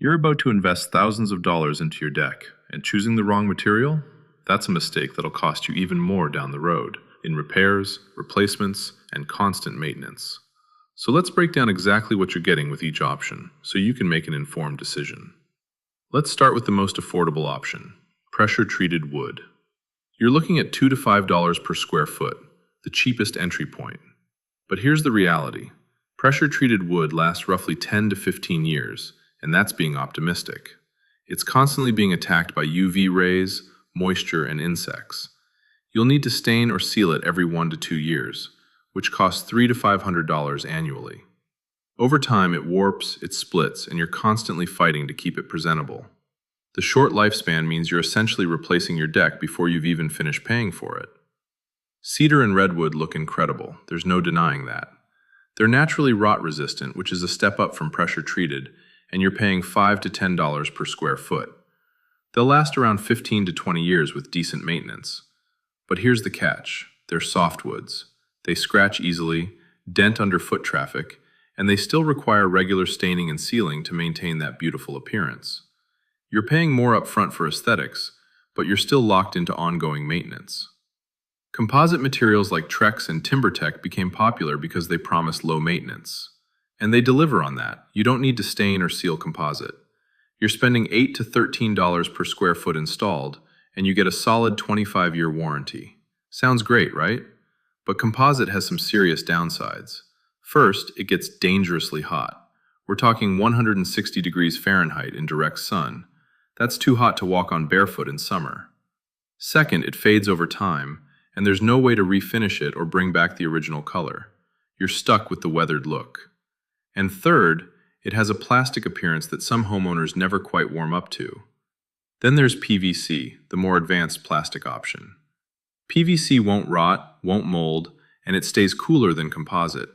You're about to invest thousands of dollars into your deck, and choosing the wrong material? That's a mistake that'll cost you even more down the road, in repairs, replacements, and constant maintenance. So let's break down exactly what you're getting with each option, so you can make an informed decision. Let's start with the most affordable option, pressure-treated wood. You're looking at $2 to $5 per square foot, the cheapest entry point. But here's the reality. Pressure-treated wood lasts roughly 10 to 15 years, and that's being optimistic. It's constantly being attacked by UV rays, moisture, and insects. You'll need to stain or seal it every 1 to 2 years, which costs $300 to $500 annually. Over time, it warps, it splits, and you're constantly fighting to keep it presentable. The short lifespan means you're essentially replacing your deck before you've even finished paying for it. Cedar and redwood look incredible, there's no denying that. They're naturally rot-resistant, which is a step up from pressure-treated, and you're paying $5 to $10 per square foot. They'll last around 15 to 20 years with decent maintenance. But here's the catch. They're softwoods. They scratch easily, dent under foot traffic, and they still require regular staining and sealing to maintain that beautiful appearance. You're paying more upfront for aesthetics, but you're still locked into ongoing maintenance. Composite materials like Trex and TimberTech became popular because they promise low maintenance. And they deliver on that. You don't need to stain or seal composite. You're spending $8 to $13 per square foot installed, and you get a solid 25-year warranty. Sounds great, right? But composite has some serious downsides. First, it gets dangerously hot. We're talking 160 degrees Fahrenheit in direct sun. That's too hot to walk on barefoot in summer. Second, it fades over time, and there's no way to refinish it or bring back the original color. You're stuck with the weathered look. And third, it has a plastic appearance that some homeowners never quite warm up to. Then there's PVC, the more advanced plastic option. PVC won't rot, won't mold, and it stays cooler than composite,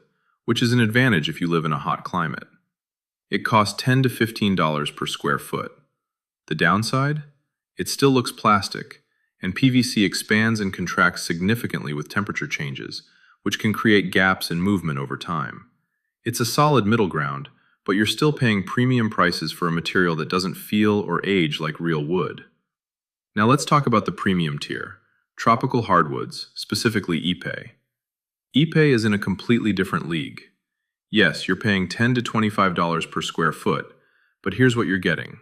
which is an advantage if you live in a hot climate. It costs $10 to $15 per square foot. The downside? It still looks plastic, and PVC expands and contracts significantly with temperature changes, which can create gaps in movement over time. It's a solid middle ground, but you're still paying premium prices for a material that doesn't feel or age like real wood. Now let's talk about the premium tier, tropical hardwoods, specifically Ipe. Ipe is in a completely different league. Yes, you're paying $10 to $25 per square foot, but here's what you're getting.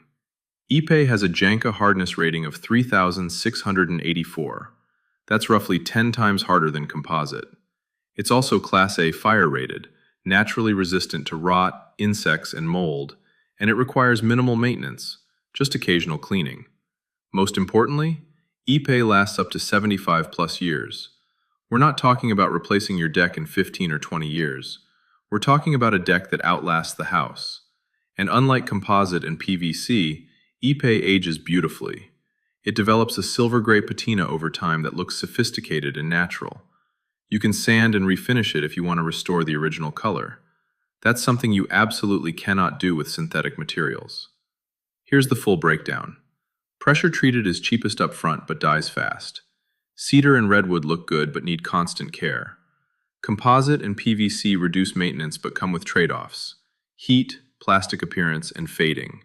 Ipe has a Janka hardness rating of 3,684. That's roughly 10 times harder than composite. It's also Class A fire rated, naturally resistant to rot, insects, and mold, and it requires minimal maintenance, just occasional cleaning. Most importantly, Ipe lasts up to 75 plus years. We're not talking about replacing your deck in 15 or 20 years. We're talking about a deck that outlasts the house. And unlike composite and PVC, Ipe ages beautifully. It develops a silver gray patina over time that looks sophisticated and natural. You can sand and refinish it if you want to restore the original color. That's something you absolutely cannot do with synthetic materials. Here's the full breakdown. Pressure-treated is cheapest up front but dies fast. Cedar and redwood look good but need constant care. Composite and PVC reduce maintenance but come with trade-offs: heat, plastic appearance, and fading.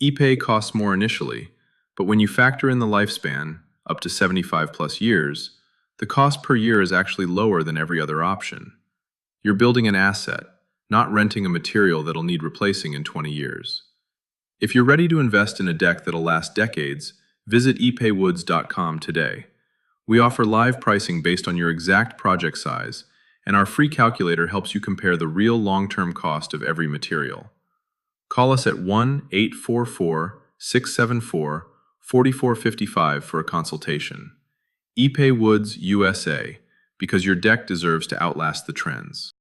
Ipe costs more initially, but when you factor in the lifespan, up to 75 plus years, the cost per year is actually lower than every other option. You're building an asset, not renting a material that'll need replacing in 20 years. If you're ready to invest in a deck that'll last decades, visit ipewoods.com today. We offer live pricing based on your exact project size, and our free calculator helps you compare the real long-term cost of every material. Call us at 1-844-674-4455 for a consultation. Ipe Woods USA, because your deck deserves to outlast the trends.